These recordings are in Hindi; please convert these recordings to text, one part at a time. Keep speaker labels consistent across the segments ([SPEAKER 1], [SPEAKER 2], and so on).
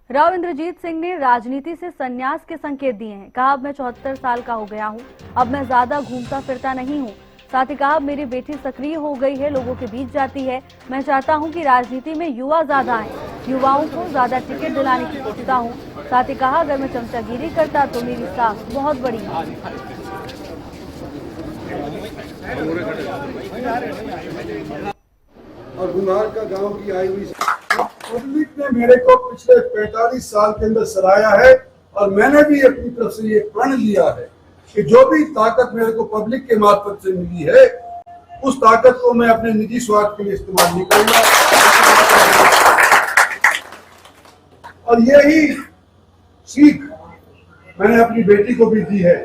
[SPEAKER 1] राव इंद्रजीत सिंह ने राजनीति से संन्यास के संकेत दिए हैं। कहा, अब मैं 74 साल का हो गया हूं, अब मैं ज्यादा घूमता फिरता नहीं हूं। साथ ही कहा, मेरी बेटी सक्रिय हो गई है, लोगों के बीच जाती है। मैं चाहता हूं कि राजनीति में युवा ज्यादा आए, युवाओं को ज्यादा टिकट दिलाने की सोचता हूं। साथ ही कहा, अगर मैं चमचागिरी करता तो मेरी साख बहुत बड़ी है।
[SPEAKER 2] और बुनार का गांव की आई हुई पब्लिक ने मेरे को पिछले 45 साल के अंदर सराहा है और मैंने भी अपनी तरफ से ये प्रण लिया है कि जो भी ताकत मेरे को पब्लिक के मार्फत से मिली है उस ताकत को मैं अपने निजी स्वार्थ के लिए इस्तेमाल नहीं करूंगा। और यही सीख मैंने अपनी बेटी को भी दी है।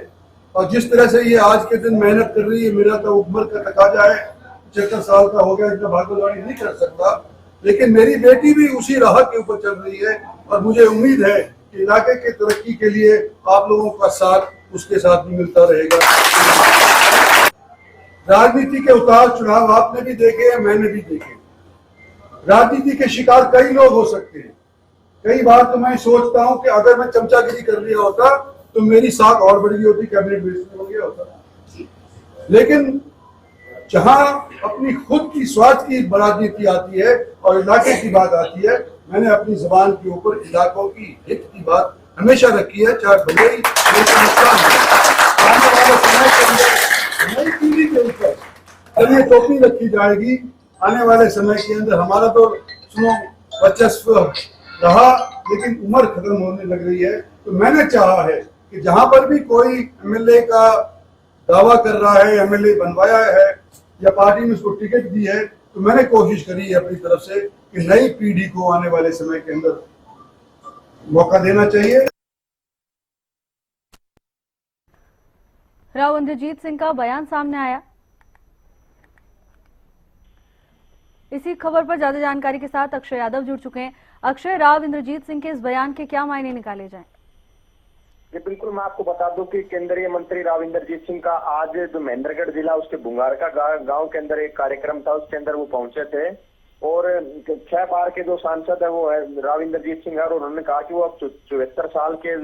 [SPEAKER 2] और जिस तरह से ये आज के दिन मेहनत कर रही है, मेरा तो उम्र का तकाजा है, 75 साल का हो गया, इतना भागदौड़ी नहीं कर सकता, लेकिन मेरी बेटी भी उसी राह के ऊपर चल रही है और मुझे उम्मीद है कि इलाके के तरक्की के लिए आप लोगों का साथ उसके साथ भी मिलता रहेगा। राजनीति के उतार चढ़ाव आपने भी देखे हैं, मैंने भी देखे। राजनीति के शिकार कई लोग हो सकते हैं। कई बार तो मैं सोचता हूं कि अगर मैं चमचागिरी कर लिया होता तो मेरी साख और बढ़ गई होती, कैबिनेट मिनिस्टर हो गया होता। लेकिन जहां अपनी खुद की स्वार्थ की राजनीति आती है और इलाके की बात आती है, मैंने अपनी जबान के ऊपर इलाकों की हित की बात हमेशा रखी है, चाहे भले ही आने वाले समय के अंदर नई पीढ़ी के ऊपर जब ये टोपी रखी जाएगी, आने वाले समय के अंदर हमारा तो सुनो वर्चस्व रहा लेकिन उम्र खत्म होने लग रही है। तो मैंने चाहा है कि जहां पर भी कोई एमएलए का दावा कर रहा है, एमएलए बनवाया है या पार्टी ने उसको टिकट दी है, तो मैंने कोशिश करी है अपनी तरफ से कि नई पीढ़ी को आने वाले समय के अंदर मौका देना चाहिए।
[SPEAKER 1] राव इंद्रजीत सिंह का बयान सामने आया। इसी खबर पर ज्यादा जानकारी के साथ अक्षय यादव जुड़ चुके हैं। अक्षय, राव इंद्रजीत सिंह के इस बयान के क्या मायने निकाले जाएं?
[SPEAKER 3] जी बिल्कुल, मैं आपको बता दूं कि केंद्रीय मंत्री राव इंद्रजीत सिंह का आज जो महेंद्रगढ़ जिला उसके बुंगारका गांव के अंदर एक कार्यक्रम था, उसके अंदर वो पहुंचे थे और 6 बार के जो सांसद है वो है राव इंद्रजीत सिंह और उन्होंने कहा कि वो अब 74 साल के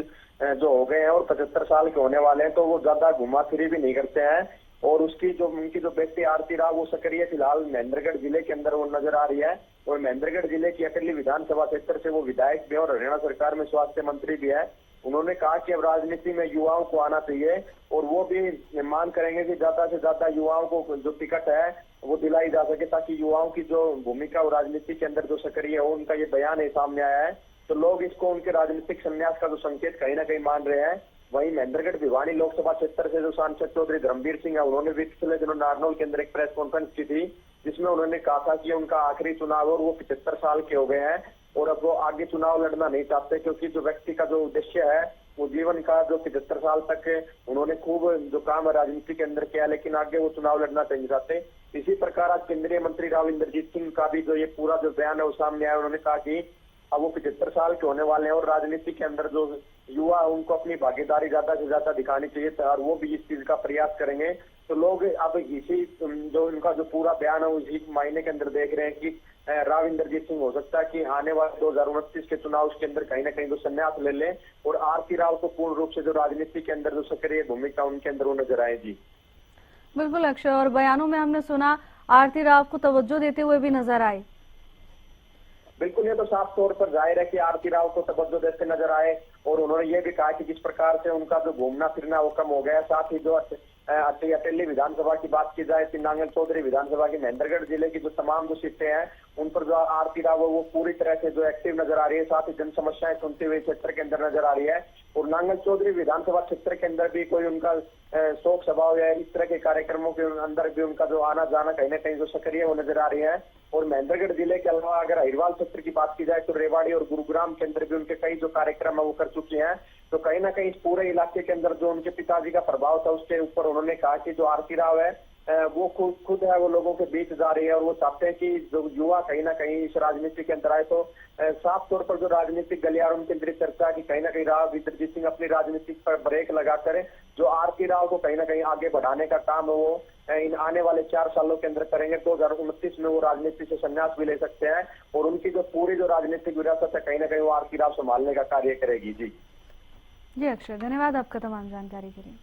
[SPEAKER 3] जो हो गए हैं और 75 साल के होने वाले हैं, तो वो ज्यादा घुमा फिरी भी नहीं करते हैं। और उनकी जो बेटी आरती राव वो सक्रिय फिलहाल महेंद्रगढ़ जिले के अंदर वो नजर आ रही है और महेंद्रगढ़ जिले की अकेली विधानसभा क्षेत्र से वो विधायक भी और हरियाणा सरकार में स्वास्थ्य मंत्री भी है। उन्होंने कहा कि अब राजनीति में युवाओं को आना चाहिए और वो भी मांग करेंगे कि ज्यादा से ज्यादा युवाओं को जो टिकट है वो दिलाई जा सके, ताकि युवाओं की जो भूमिका और राजनीति के अंदर जो सक्रिय हो, उनका ये बयान है सामने आया है। तो लोग इसको उनके राजनीतिक संन्यास का जो संकेत कहीं ना कहीं मान रहे हैं। वहीं महेंद्रगढ़ भिवानी लोकसभा क्षेत्र से जो सांसद चौधरी धर्मवीर सिंह है, उन्होंने भी पिछले दिनों नारनौल के अंदर एक प्रेस कॉन्फ्रेंस की थी जिसमें उन्होंने कहा था कि उनका आखिरी चुनाव और वो 75 साल के हो गए हैं और अब वो आगे चुनाव लड़ना नहीं चाहते, क्योंकि जो व्यक्ति का जो उद्देश्य है वो जीवन का जो 75 साल तक उन्होंने खूब जो काम राजनीति के अंदर किया, लेकिन आगे वो चुनाव लड़ना नहीं चाहते। इसी प्रकार आज केंद्रीय मंत्री राव इंद्रजीत सिंह का भी जो ये पूरा जो बयान है वो सामने आया। उन्होंने कहा कि अब वो 75 साल के होने वाले हैं और राजनीति के अंदर जो युवा उनको अपनी भागीदारी ज्यादा से ज्यादा दिखानी चाहिए और वो भी इस चीज का प्रयास करेंगे। तो लोग अब इसी जो उनका जो पूरा बयान है उसी मायने के अंदर देख रहे हैं कि राव इंद्रजीत सिंह हो सकता है कि आने वाले 2029 के चुनाव के अंदर कहीं ना कहीं जो संन्यास ले लें और आरती राव को पूर्ण रूप से जो राजनीति के अंदर जो सक्रिय भूमिका उनके अंदर वो नजर आए। जी
[SPEAKER 1] बिल्कुल अक्षय, और बयानों में हमने सुना आरती राव को तवज्जो देते हुए भी नजर आए।
[SPEAKER 3] बिल्कुल, ये तो साफ तौर पर जाहिर है कि आरती राव को तवज्जो देते नजर आए और उन्होंने ये भी कहा कि जिस प्रकार से उनका जो घूमना फिरना वो कम हो गया। साथ ही जो अटेली विधानसभा की बात की जाए, नांगल चौधरी विधानसभा की महेंद्रगढ़ जिले की जो तमाम जो सीटें हैं उन पर जो आरती राव वो पूरी तरह से जो एक्टिव नजर आ रही है, साथ ही जन समस्याएं सुनते हुए क्षेत्र के अंदर नजर आ रही है। और नांगल चौधरी विधानसभा क्षेत्र के अंदर भी कोई उनका शोक सभा हो या इस तरह के कार्यक्रमों के अंदर भी उनका जो आना जाना कहीं ना कहीं जो सक्रिय वो नजर आ रही है। और महेंद्रगढ़ जिले के अलावा अगर अहिरवाल क्षेत्र की बात की जाए तो रेवाड़ी और गुरुग्राम के अंदर भी उनके कई जो कार्यक्रम है वो कर चुके हैं। तो कहीं ना कहीं इस पूरे इलाके के अंदर जो उनके पिताजी का प्रभाव था उसके ऊपर उन्होंने कहा कि जो आरती राव है वो खुद है वो लोगों के बीच जा रही है और वो चाहते हैं कि जो युवा कहीं ना कहीं इस राजनीति के अंदर आए। तो साफ तौर पर जो राजनीतिक गलियारों के अंदर चर्चा की कहीं ना कहीं राव इंद्रजीत सिंह अपनी राजनीतिक पर ब्रेक लगाकर जो आरती राव को कहीं ना कहीं आगे बढ़ाने का काम है वो इन आने वाले 4 सालों के अंदर करेंगे। 2029 में वो राजनीति से संन्यास भी ले सकते हैं और उनकी जो पूरी जो राजनीतिक विरासत है कहीं ना कहीं वो आरती राव संभालने का कार्य करेगी। जी
[SPEAKER 1] जी अक्षय, धन्यवाद आपका तमाम जानकारी के लिए।